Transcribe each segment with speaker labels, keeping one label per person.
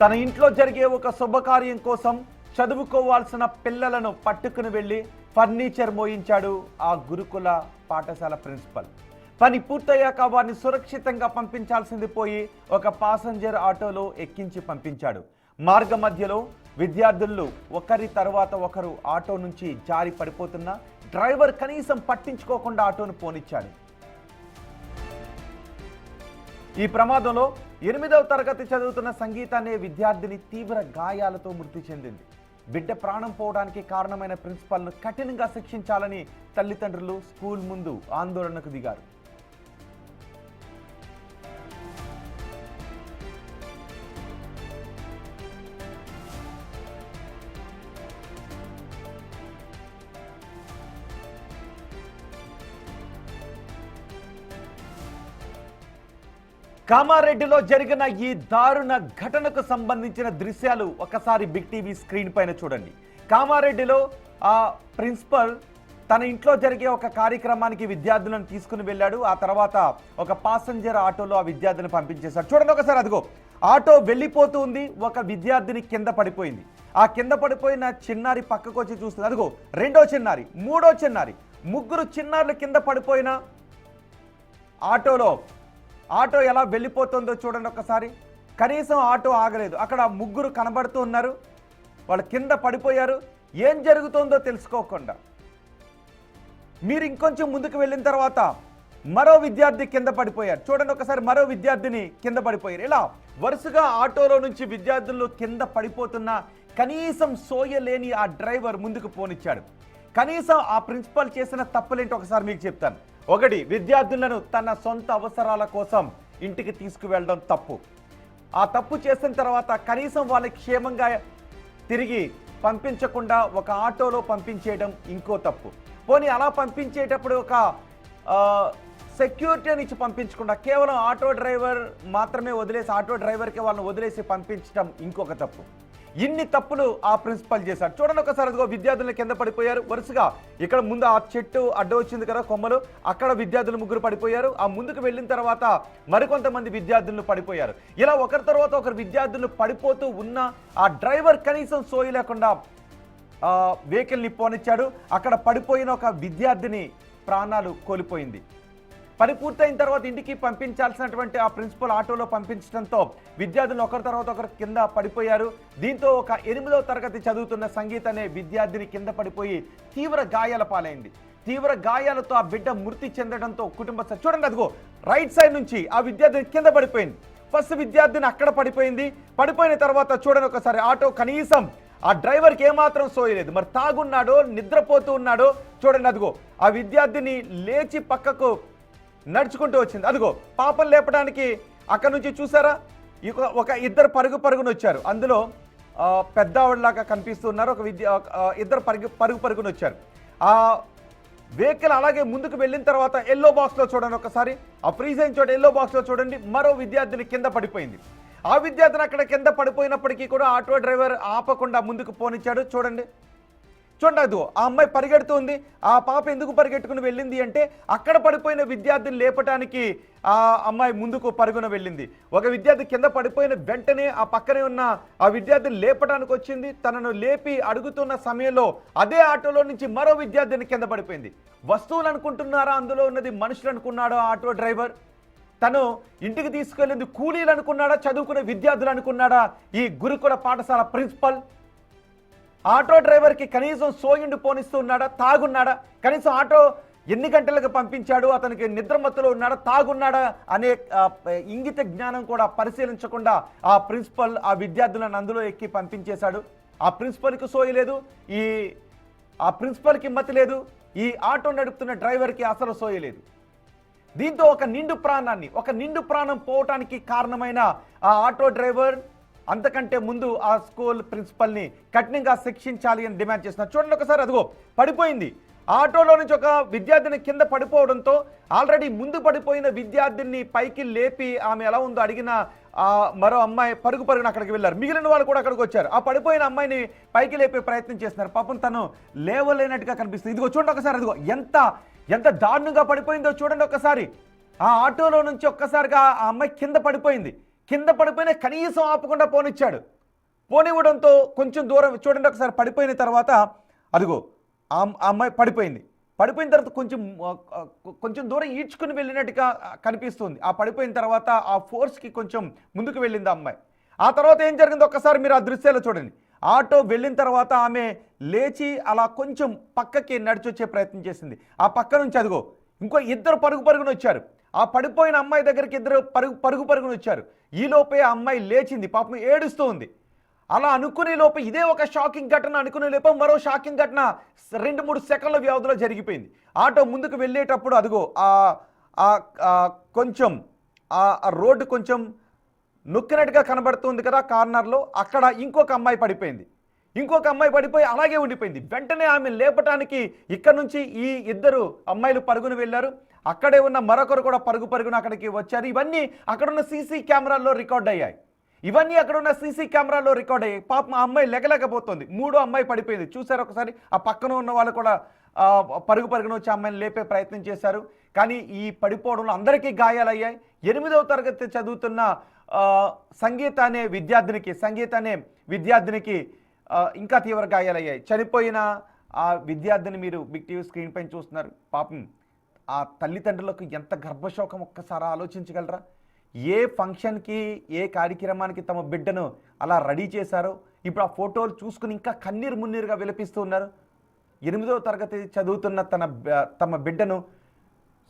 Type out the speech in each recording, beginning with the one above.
Speaker 1: తన ఇంట్లో జరిగే ఒక శుభకార్యం కోసం చదువుకోవాల్సిన పిల్లలను పట్టుకుని వెళ్లి ఫర్నిచర్ మోయించాడు ఆ గురుకుల పాఠశాల ప్రిన్సిపల్. పని పూర్తయ్యాక వారిని సురక్షితంగా పంపించాల్సింది పోయి ఒక పాసెంజర్ ఆటోలో ఎక్కించి పంపించాడు. మార్గ మధ్యలో విద్యార్థులు ఒకరి తర్వాత ఒకరు ఆటో నుంచి జారి పడిపోతున్నా డ్రైవర్ కనీసం పట్టించుకోకుండా ఆటోను పోనిచ్చాడు. ఈ ప్రమాదంలో 8వ తరగతి చదువుతున్న సంగీత అనే విద్యార్థిని తీవ్ర గాయాలతో మృతి చెందింది. బిడ్డ ప్రాణం పోవడానికి కారణమైన ప్రిన్సిపల్ను కఠినంగా శిక్షించాలని తల్లిదండ్రులు స్కూల్ ముందు ఆందోళనకు దిగారు. కామారెడ్డిలో జరిగిన ఈ దారుణ ఘటనకు సంబంధించిన దృశ్యాలు ఒకసారి బిగ్ టీవీ స్క్రీన్ పైన చూడండి. కామారెడ్డిలో ఆ ప్రిన్సిపల్ తన ఇంట్లో జరిగే ఒక కార్యక్రమానికి విద్యార్థులను తీసుకుని వెళ్ళాడు. ఆ తర్వాత ఒక పాసెంజర్ ఆటోలో ఆ విద్యార్థిని పంపించేశాడు. చూడండి ఒకసారి, అదిగో ఆటో వెళ్ళిపోతూ ఉంది, ఒక విద్యార్థిని కింద పడిపోయింది. ఆ కింద పడిపోయిన చిన్నారి పక్కకు వచ్చి చూస్తుంది. అదిగో రెండో చిన్నారి, మూడో చిన్నారి, ముగ్గురు చిన్నారులు కింద పడిపోయిన ఆటో ఎలా వెళ్ళిపోతుందో చూడండి ఒకసారి. కనీసం ఆటో ఆగలేదు. అక్కడ ముగ్గురు కనబడుతూ ఉన్నారు, వాళ్ళు కింద పడిపోయారు. ఏం జరుగుతుందో తెలుసుకోకుండా మీరు ఇంకొంచెం ముందుకు వెళ్ళిన తర్వాత మరో విద్యార్థి కింద పడిపోయారు. చూడండి ఒకసారి, మరో విద్యార్థిని కింద పడిపోయారు. ఇలా వరుసగా ఆటోలో నుంచి విద్యార్థులు కింద పడిపోతున్నా కనీసం సోయలేని ఆ డ్రైవర్ ముందుకు పోనిచ్చాడు. కనీసం ఆ ప్రిన్సిపల్ చేసిన తప్పులేంటి ఒకసారి మీకు చెప్తాను. ఒకటి, విద్యార్థులను తన సొంత అవసరాల కోసం ఇంటికి తీసుకువెళ్ళడం తప్పు. ఆ తప్పు చేసిన తర్వాత కనీసం వాళ్ళకి క్షేమంగా తిరిగి పంపించకుండా ఒక ఆటోలో పంపించేయడం ఇంకో తప్పు. పోనీ అలా పంపించేటప్పుడు ఒక సెక్యూరిటీని ఇచ్చి పంపించకుండా కేవలం ఆటో డ్రైవర్ మాత్రమే వదిలేసి ఆటో డ్రైవర్కి వాళ్ళని వదిలేసి పంపించడం ఇంకొక తప్పు. ఇన్ని తప్పులు ఆ ప్రిన్సిపల్ చేశాడు. చూడండి ఒకసారి, అదిగో విద్యార్థులు కింద పడిపోయారు. వరుసగా ఇక్కడ ముందు ఆ చెట్టు అడ్డు వచ్చింది కదా కొమ్మలు, అక్కడ విద్యార్థులు ముగ్గురు పడిపోయారు. ఆ ముందుకు వెళ్ళిన తర్వాత మరికొంతమంది విద్యార్థులు పడిపోయారు. ఇలా ఒకరి తర్వాత ఒకరు విద్యార్థులు పడిపోతూ ఉన్న ఆ డ్రైవర్ కనీసం సోయి లేకుండా వెహికల్ని పోనిచ్చాడు. అక్కడ పడిపోయిన ఒక విద్యార్థిని ప్రాణాలు కోల్పోయింది. పని పూర్తయిన తర్వాత ఇంటికి పంపించాల్సినటువంటి ఆ ప్రిన్సిపల్ ఆటోలో పంపించడంతో విద్యార్థులు ఒకరి తర్వాత ఒకరు కింద పడిపోయారు. దీంతో ఒక 8వ తరగతి చదువుతున్న సంగీత అనే విద్యార్థిని కింద పడిపోయి తీవ్ర గాయాల పాలైంది. తీవ్ర గాయాలతో ఆ బిడ్డ మృతి చెందడంతో కుటుంబ చూడండి, అదిగో రైట్ సైడ్ నుంచి ఆ విద్యార్థిని కింద పడిపోయింది. ఫస్ట్ విద్యార్థిని అక్కడ పడిపోయింది. పడిపోయిన తర్వాత చూడండి ఒకసారి, ఆటో కనీసం ఆ డ్రైవర్కి ఏమాత్రం సోయలేదు. మరి తాగున్నాడో నిద్రపోతూ ఉన్నాడో చూడండి, అదిగో ఆ విద్యార్థిని లేచి పక్కకు నడుచుకుంటూ వచ్చింది. అదిగో పాపం లేపడానికి అక్కడ నుంచి చూసారా, ఒక ఇద్దరు పరుగున వచ్చారు. అందులో పెద్దవాళ్ళలాగా కనిపిస్తున్నారు. ఇద్దరు పరుగున వచ్చారు. ఆ వెహికల్ అలాగే ముందుకు వెళ్ళిన తర్వాత ఎల్లో బాక్స్లో చూడండి ఒకసారి, ఆ ఫ్రీజ్ అయిన చోట ఎల్లో బాక్స్లో చూడండి, మరో విద్యార్థిని కింద పడిపోయింది. ఆ విద్యార్థిని అక్కడ కింద పడిపోయినప్పటికీ కూడా ఆటో డ్రైవర్ ఆపకుండా ముందుకు పోనిచ్చాడు. చూడండి, అది ఆ అమ్మాయి పరిగెడుతుంది. ఆ పాప ఎందుకు పరిగెట్టుకుని వెళ్ళింది అంటే అక్కడ పడిపోయిన విద్యార్థిని లేపటానికి ఆ అమ్మాయి ముందుకు పరుగున వెళ్ళింది. ఒక విద్యార్థి కింద పడిపోయిన వెంటనే ఆ పక్కనే ఉన్న ఆ విద్యార్థిని లేపటానికి వచ్చింది. తనను లేపి అడుగుతున్న సమయంలో అదే ఆటోలో నుంచి మరో విద్యార్థిని కింద పడిపోయింది. వస్తువులు అనుకుంటున్నారా అందులో ఉన్నది మనుషులు అనుకున్నాడో ఆటో డ్రైవర్? తను ఇంటికి తీసుకెళ్ళింది కూలీలు అనుకున్నాడా, చదువుకునే విద్యార్థులు అనుకున్నాడా ఈ గురుకుల పాఠశాల ప్రిన్సిపల్? ఆటో డ్రైవర్కి కనీసం సోయిండు పోనిస్తూ ఉన్నాడా, తాగున్నాడా? కనీసం ఆటో ఎన్ని గంటలకు పంపించాడు, అతనికి నిద్రమత్తులో ఉన్నాడా, తాగున్నాడా అనే ఇంగిత జ్ఞానం కూడా పరిశీలించకుండా ఆ ప్రిన్సిపల్ ఆ విద్యార్థులను అందులో ఎక్కి పంపించేశాడు. ఆ ప్రిన్సిపల్కి సోయి లేదు, ఆ ప్రిన్సిపల్కి మతి లేదు, ఈ ఆటో నడుపుతున్న డ్రైవర్కి అసలు సోయి లేదు. దీంతో ఒక నిండు ప్రాణం పోవటానికి కారణమైన ఆ ఆటో డ్రైవర్ అంతకంటే ముందు ఆ స్కూల్ ప్రిన్సిపల్ని కఠినంగా శిక్షించాలి అని డిమాండ్ చేస్తున్నారు. చూడండి ఒకసారి, అదిగో పడిపోయింది. ఆటోలో నుంచి ఒక విద్యార్థిని కింద పడిపోవడంతో ఆల్రెడీ ముందు పడిపోయిన విద్యార్థిని పైకి లేపి ఆమె ఎలా ఉందో అడిగిన మరో అమ్మాయి పరుగున అక్కడికి వెళ్ళారు. మిగిలిన వాళ్ళు కూడా అక్కడికి వచ్చారు. ఆ పడిపోయిన అమ్మాయిని పైకి లేపే ప్రయత్నం చేస్తున్నారు. పాపం తను లేవలేనట్టుగా కనిపిస్తుంది. ఇదిగో చూడండి ఒకసారి, అదిగో ఎంత దారుణంగా పడిపోయిందో చూడండి ఒకసారి. ఆ ఆటోలో నుంచి ఒక్కసారిగా ఆ అమ్మాయి కింద పడిపోయింది. కింద పడిపోయినా కనీసం ఆపకుండా పోనిచ్చాడు. పోనివ్వడంతో కొంచెం దూరం చూడండి ఒకసారి, పడిపోయిన తర్వాత అదిగో ఆ అమ్మాయి పడిపోయింది. పడిపోయిన తర్వాత కొంచెం దూరం ఈడ్చుకుని వెళ్ళినట్టుగా కనిపిస్తుంది. ఆ పడిపోయిన తర్వాత ఆ ఫోర్స్కి కొంచెం ముందుకు వెళ్ళింది ఆ అమ్మాయి. ఆ తర్వాత ఏం జరిగిందో ఒక్కసారి మీరు ఆ దృశ్యాలు చూడండి. ఆటో వెళ్ళిన తర్వాత ఆమె లేచి అలా కొంచెం పక్కకి నడిచొచ్చే ప్రయత్నం చేసింది. ఆ పక్క నుంచి అదిగో ఇంకో ఇద్దరు పరుగున వచ్చారు. ఆ పడిపోయిన అమ్మాయి దగ్గరికి ఇద్దరు పరుగున వచ్చారు. ఈ లోపే ఆ అమ్మాయి లేచింది, పాపం ఏడుస్తూ ఉంది. అలా అనుకునే లోపు ఇదే ఒక షాకింగ్ ఘటన అనుకునే లోపు మరో షాకింగ్ ఘటన 2-3 సెకండ్ల వ్యవధిలో జరిగిపోయింది. ఆటో ముందుకు వెళ్ళేటప్పుడు అదిగో కొంచెం ఆ రోడ్డు కొంచెం నొక్కినట్టుగా కనబడుతుంది కదా కార్నర్లో, అక్కడ ఇంకొక అమ్మాయి పడిపోయింది. ఇంకొక అమ్మాయి పడిపోయి అలాగే ఉండిపోయింది. వెంటనే ఆమె లేపటానికి ఇక్కడ నుంచి ఈ ఇద్దరు అమ్మాయిలు పరుగున వెళ్ళారు. అక్కడే ఉన్న మరొకరు కూడా పరుగున అక్కడికి వచ్చారు. ఇవన్నీ అక్కడున్న సీసీ కెమెరాల్లో రికార్డ్ అయ్యాయి. పాపం ఆ అమ్మాయి లెగలేకపోతుంది. మూడో అమ్మాయి పడిపోయింది. చూసారు ఒకసారి, ఆ పక్కన ఉన్న వాళ్ళు కూడా పరుగున వచ్చి అమ్మాయిని లేపే ప్రయత్నం చేశారు. కానీ ఈ పడిపోవడంలో అందరికీ గాయాలయ్యాయి. 8వ తరగతి చదువుతున్న సంగీత అనే విద్యార్థినికి ఇంకా తీవ్ర గాయాలయ్యాయి. చనిపోయిన ఆ విద్యార్థిని మీరు బిగ్ టీవీ స్క్రీన్ పైన చూస్తున్నారు. పాపం ఆ తల్లిదండ్రులకు ఎంత గర్భశోకం ఒక్కసారి ఆలోచించగలరా? ఏ ఫంక్షన్కి ఏ కార్యక్రమానికి తమ బిడ్డను అలా రెడీ చేశారో ఇప్పుడు ఆ ఫోటోలు చూసుకుని ఇంకా కన్నీరు మున్నీరుగా విలపిస్తూ ఉన్నారు. 8వ తరగతి చదువుతున్న తమ బిడ్డను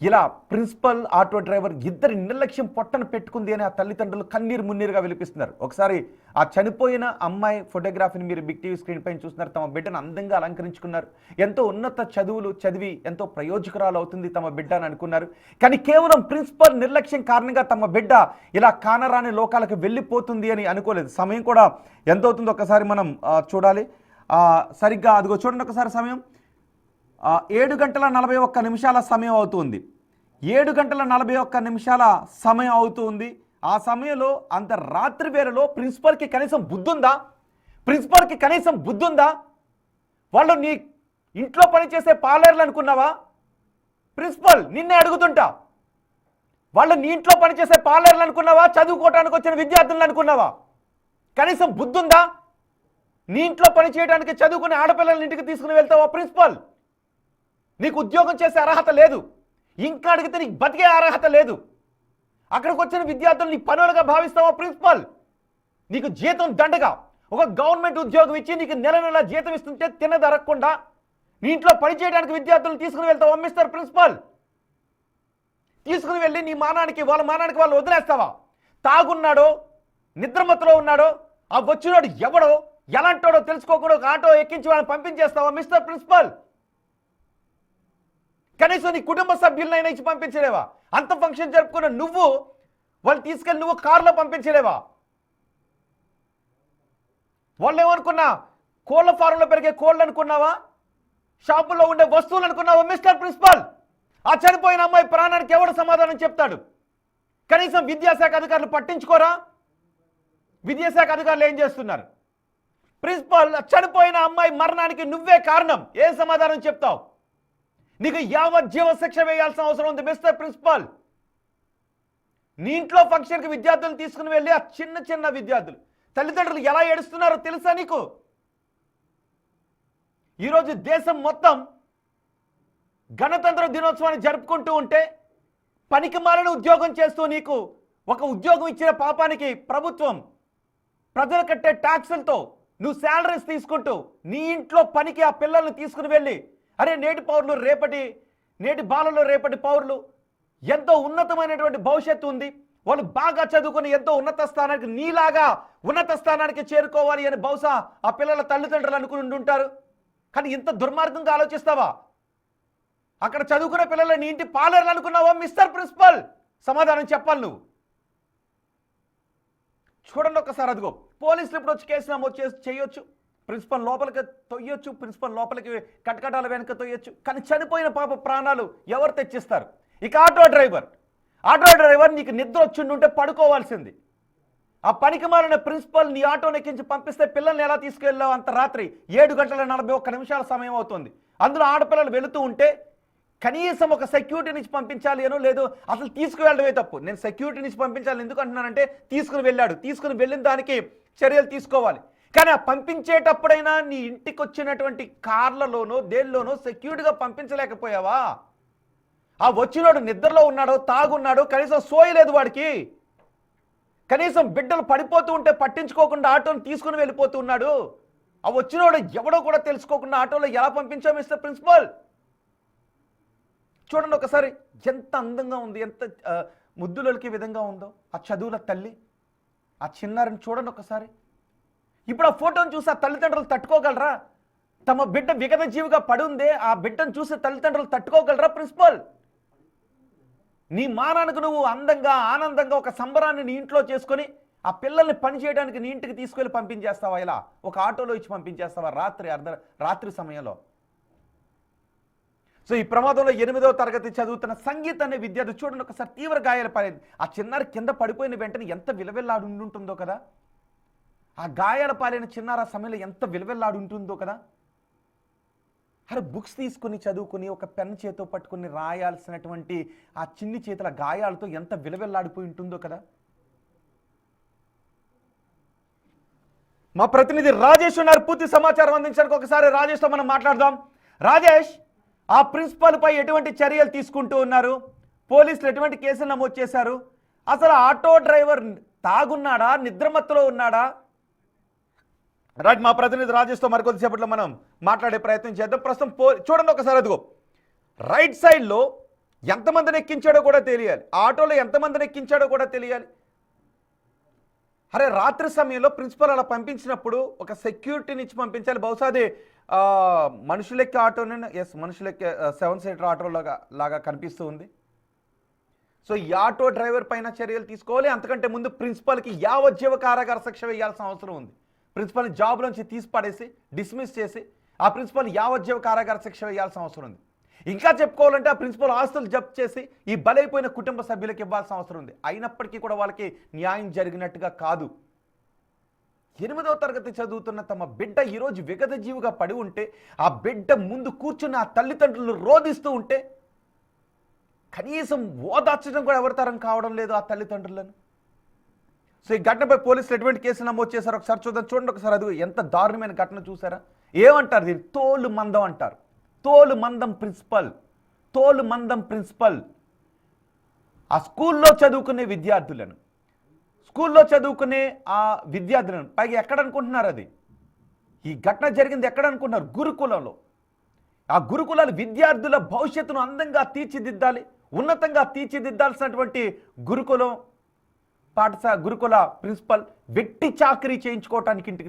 Speaker 1: ఇలా ప్రిన్సిపల్, ఆటో డ్రైవర్ ఇద్దరి నిర్లక్ష్యం పొట్టను పెట్టుకుంది అని ఆ తల్లిదండ్రులు కన్నీరు మున్నీరుగా విలిపిస్తున్నారు. ఒకసారి ఆ చనిపోయిన అమ్మాయి ఫోటోగ్రఫీని మీరు బిగ్ టీవీ స్క్రీన్ పైన చూస్తున్నారు. తమ బిడ్డను అందంగా అలంకరించుకున్నారు. ఎంతో ఉన్నత చదువులు చదివి ఎంతో ప్రయోజకురాలు అవుతుంది తమ బిడ్డ అని అనుకున్నారు. కానీ కేవలం ప్రిన్సిపల్ నిర్లక్ష్యం కారణంగా తమ బిడ్డ ఇలా కానరాని లోకాలకు వెళ్ళిపోతుంది అని అనుకోలేదు. సమయం కూడా ఎంత అవుతుందో ఒకసారి మనం చూడాలి. సరిగ్గా అదిగో చూడండి ఒకసారి సమయం 7:41 సమయం అవుతుంది. 7:41 సమయం అవుతుంది. ఆ సమయంలో అంత రాత్రి వేళలో ప్రిన్సిపల్కి కనీసం బుద్ధుందా? వాళ్ళు నీ ఇంట్లో పనిచేసే పార్లర్లు అనుకున్నావా? ప్రిన్సిపల్ నిన్నే అడుగుతుంటా, వాళ్ళు నీ ఇంట్లో పనిచేసే పార్లర్లు అనుకున్నావా? చదువుకోవడానికి వచ్చిన విద్యార్థులను అనుకున్నావా? కనీసం బుద్ధుందా? నీ ఇంట్లో పని చేయడానికి చదువుకునే ఆడపిల్లల ఇంటికి తీసుకుని వెళ్తావా ప్రిన్సిపల్? నీకు ఉద్యోగం చేసే అర్హత లేదు. ఇంకా అడిగితే నీకు బతికే అర్హత లేదు. అక్కడికి వచ్చిన విద్యార్థులు నీ పనులుగా భావిస్తావా ప్రిన్సిపల్? నీకు జీతం దండగా ఒక గవర్నమెంట్ ఉద్యోగం ఇచ్చి నీకు నెల జీతం ఇస్తుంటే తినదరగకుండా నీ ఇంట్లో పని చేయడానికి విద్యార్థులను తీసుకుని వెళ్తావా మిస్టర్ ప్రిన్సిపల్? తీసుకుని వెళ్ళి నీ వాళ్ళ మానానికి వాళ్ళు వదిలేస్తావా? తాగున్నాడో నిద్రమత్తులో ఉన్నాడో ఆ వచ్చినాడు ఎవడో ఎలాంటోడో తెలుసుకోకుండా ఒక ఆటో ఎక్కించి వాళ్ళని పంపించేస్తావా మిస్టర్ ప్రిన్సిపల్? కనీసం నీ కుటుంబ సభ్యులనైనా ఇచ్చి పంపించలేవా? అంత ఫంక్షన్ జరుపుకున్న నువ్వు వాళ్ళు తీసుకెళ్ళి నువ్వు కారులో పంపించలేవా? వాళ్ళు ఏమనుకున్నా, కోళ్ల ఫారంలో పెరిగే కోళ్ళు అనుకున్నావా? షాపుల్లో ఉండే వస్తువులు అనుకున్నావా మిస్టర్ ప్రిన్సిపల్? ఆ చనిపోయిన అమ్మాయి ప్రాణానికి ఎవడు సమాధానం చెప్తాడు? కనీసం విద్యాశాఖ అధికారులు పట్టించుకోరా? విద్యాశాఖ అధికారులు ఏం చేస్తున్నారు? ప్రిన్సిపల్, చనిపోయిన అమ్మాయి మరణానికి నువ్వే కారణం, ఏం సమాధానం చెప్తావు? నీకు యావజ్జీవ శిక్ష వేయాల్సిన అవసరం ఉంది మిస్టర్ ప్రిన్సిపల్. నీ ఇంట్లో ఫంక్షన్కి విద్యార్థులను తీసుకుని వెళ్ళి ఆ చిన్న విద్యార్థులు తల్లిదండ్రులు ఎలా ఏడుస్తున్నారో తెలుసా నీకు? ఈరోజు దేశం మొత్తం గణతంత్ర దినోత్సవాన్ని జరుపుకుంటూ ఉంటే పనికి మాలిన ఉద్యోగం చేస్తూ నీకు ఒక ఉద్యోగం ఇచ్చిన పాపానికి ప్రభుత్వం ప్రజలు కట్టే ట్యాక్సులతో నువ్వు శాలరీస్ తీసుకుంటూ నీ ఇంట్లో పనికి ఆ పిల్లల్ని తీసుకుని వెళ్ళి, అరే నేటి పౌరులు నేటి బాలలు రేపటి పౌరులు ఎంతో ఉన్నతమైనటువంటి భవిష్యత్తు ఉంది, వాళ్ళు బాగా చదువుకుని ఎంతో ఉన్నత స్థానానికి నీలాగా ఉన్నత స్థానానికి చేరుకోవాలి అని బహుశా ఆ పిల్లల తల్లిదండ్రులు అనుకుని ఉంటారు. కానీ ఇంత దుర్మార్గంగా ఆలోచిస్తావా? అక్కడ చదువుకునే పిల్లలు నీ ఇంటి పార్లర్లు అనుకున్నావా మిస్టర్ ప్రిన్సిపల్? సమాధానం చెప్పాలి నువ్వు. చూడండి ఒకసారి, అదిగో పోలీసులు ఇప్పుడు వచ్చి కేసు నమోదు చేయొచ్చు, ప్రిన్సిపల్ లోపలికి తొయ్యొచ్చు, ప్రిన్సిపల్ లోపలికి కటకటాల వెనుక తొయ్యొచ్చు. కానీ చనిపోయిన పాప ప్రాణాలు ఎవరు తెచ్చిస్తారు? ఇక ఆటో డ్రైవర్ నీకు నిద్ర వచ్చిండుంటే పడుకోవాల్సింది. ఆ పనికి మారిన ప్రిన్సిపల్ నీ ఆటోని ఎక్కించి పంపిస్తే పిల్లల్ని ఎలా తీసుకెళ్ళావు? అంత రాత్రి 7:41 సమయం అవుతుంది. అందులో ఆడపిల్లలు వెళుతూ ఉంటే కనీసం ఒక సెక్యూరిటీ నుంచి పంపించాలి అనో లేదో అసలు తీసుకువెళ్ళడమే తప్పు. నేను సెక్యూరిటీ నుంచి పంపించాలి ఎందుకు అంటున్నానంటే తీసుకుని వెళ్ళాడు, తీసుకుని వెళ్ళిన దానికి చర్యలు తీసుకోవాలి. కానీ ఆ పంపించేటప్పుడైనా నీ ఇంటికి వచ్చినటువంటి కార్లలోనో దేనిలోనో సెక్యూరిటీగా పంపించలేకపోయావా? ఆ వచ్చినోడు నిద్రలో ఉన్నాడో తాగున్నాడో కనీసం సోయలేదు వాడికి, కనీసం బిడ్డలు పడిపోతూ ఉంటే పట్టించుకోకుండా ఆటోని తీసుకుని వెళ్ళిపోతూ ఉన్నాడు. ఆ వచ్చినోడు ఎవడో కూడా తెలుసుకోకుండా ఆటోలో ఎలా పంపించావు మిస్టర్ ప్రిన్సిపల్? చూడండి ఒకసారి ఎంత అందంగా ఉంది, ఎంత ముద్దులకి విధంగా ఉందో ఆ చదువుల తల్లి, ఆ చిన్నారిని చూడండి ఒకసారి. ఇప్పుడు ఆ ఫోటోను చూసి ఆ తల్లిదండ్రులు తట్టుకోగలరా? తమ బిడ్డ విగత జీవిగా పడుందే, ఆ బిడ్డను చూసి తల్లిదండ్రులు తట్టుకోగలరా? ప్రిన్సిపల్, నీ మానానికి నువ్వు అందంగా ఆనందంగా ఒక సంబరాన్ని నీ ఇంట్లో చేసుకొని ఆ పిల్లల్ని పని చేయడానికి నీ ఇంటికి తీసుకెళ్ళి పంపించేస్తావా? ఇలా ఒక ఆటోలో ఇచ్చి పంపించేస్తావా రాత్రి సమయంలో? సో ఈ ప్రమాదంలో 8వ తరగతి చదువుతున్న సంగీత్ అనే విద్యార్థి చూడండి ఒకసారి తీవ్ర గాయాలు పాలైంది. ఆ చిన్నారి కింద పడిపోయిన వెంటనే ఎంత విలవిల్లాడు ఉంటుందో కదా, ఆ గాయాల పాలైన చిన్నార సమయంలో ఎంత విలవిల్లాడు ఉంటుందో కదా. అరే బుక్స్ తీసుకుని చదువుకుని ఒక పెన్ చేతో పట్టుకుని రాయాల్సినటువంటి ఆ చిన్ని చేతుల గాయాలతో ఎంత విలవిల్లాడిపోయి ఉంటుందో కదా. మా ప్రతినిధి రాజేష్ ఉన్నారు పూర్తి సమాచారం అందించడానికి. ఒకసారి రాజేష్తో మనం మాట్లాడదాం. రాజేష్, ఆ ప్రిన్సిపల్ పై ఎటువంటి చర్యలు తీసుకుంటూ ఉన్నారు? పోలీసులు ఎటువంటి కేసులు నమోదు చేశారు? అసలు ఆటో డ్రైవర్ తాగున్నాడా, నిద్రమత్తులో ఉన్నాడా? రైట్, మా ప్రతినిధి రాజేష్తో మరికొద్దిసేపట్లో మనం మాట్లాడే ప్రయత్నం చేద్దాం. ప్రస్తుతం చూడండి ఒకసారి, అదిగో రైట్ సైడ్లో ఎంతమందిని ఎక్కించాడో కూడా తెలియాలి, ఆటోలో ఎంతమందిని ఎక్కించాడో కూడా తెలియాలి. అరే రాత్రి సమయంలో ప్రిన్సిపల్ అలా పంపించినప్పుడు ఒక సెక్యూరిటీని ఇచ్చి పంపించాలి. బహుశా అది మనుషులెక్కే ఆటోనే, ఎస్ మనుషులెక్కే 7 సీటర్ ఆటో లాగా కనిపిస్తూ ఉంది. సో ఈ ఆటో డ్రైవర్ పైన చర్యలు తీసుకోవాలి. అంతకంటే ముందు ప్రిన్సిపల్కి యావజ్జీవ కారాగార శిక్ష వేయాల్సిన అవసరం ఉంది. ప్రిన్సిపల్ని జాబ్ నుంచి తీసి పడేసి డిస్మిస్ చేసి ఆ ప్రిన్సిపల్ యావజ్జీవ కారాగార శిక్ష వేయాల్సిన అవసరం ఉంది. ఇంకా చెప్పుకోవాలంటే ఆ ప్రిన్సిపల్ ఆస్తులు జప్తు చేసి ఈ బలైపోయిన కుటుంబ సభ్యులకు ఇవ్వాల్సిన అవసరం ఉంది. అయినప్పటికీ కూడా వాళ్ళకి న్యాయం జరిగినట్టుగా కాదు. 8వ తరగతి చదువుతున్న తమ బిడ్డ ఈరోజు విగత జీవిగా పడి ఉంటే, ఆ బిడ్డ ముందు కూర్చున్న ఆ తల్లిదండ్రులు రోధిస్తూ ఉంటే కనీసం ఓదార్చడం కూడా ఎవరితరం కావడం లేదు ఆ తల్లిదండ్రులను. సో ఈ ఘటనపై పోలీసులు ఎటువంటి కేసులు నమోదు చేశారు ఒకసారి చూద్దాం. చూడండి ఒకసారి, అది ఎంత దారుణమైన ఘటన చూసారా? ఏమంటారు దీన్ని? తోలు మందం అంటారు. తోలు మందం ప్రిన్సిపల్, తోలు మందం ప్రిన్సిపల్. ఆ స్కూల్లో చదువుకునే విద్యార్థులను, పైగా ఎక్కడ అనుకుంటున్నారు? అది ఈ ఘటన జరిగింది ఎక్కడ అనుకుంటున్నారు? గురుకులంలో. ఆ గురుకులాలు విద్యార్థుల భవిష్యత్తును అందంగా తీర్చిదిద్దాలి, ఉన్నతంగా తీర్చిదిద్దాల్సినటువంటి గురుకుల ప్రిన్సిపల్ వెట్టి చాకరీ చేయించుకోవటానికి ఇంటికి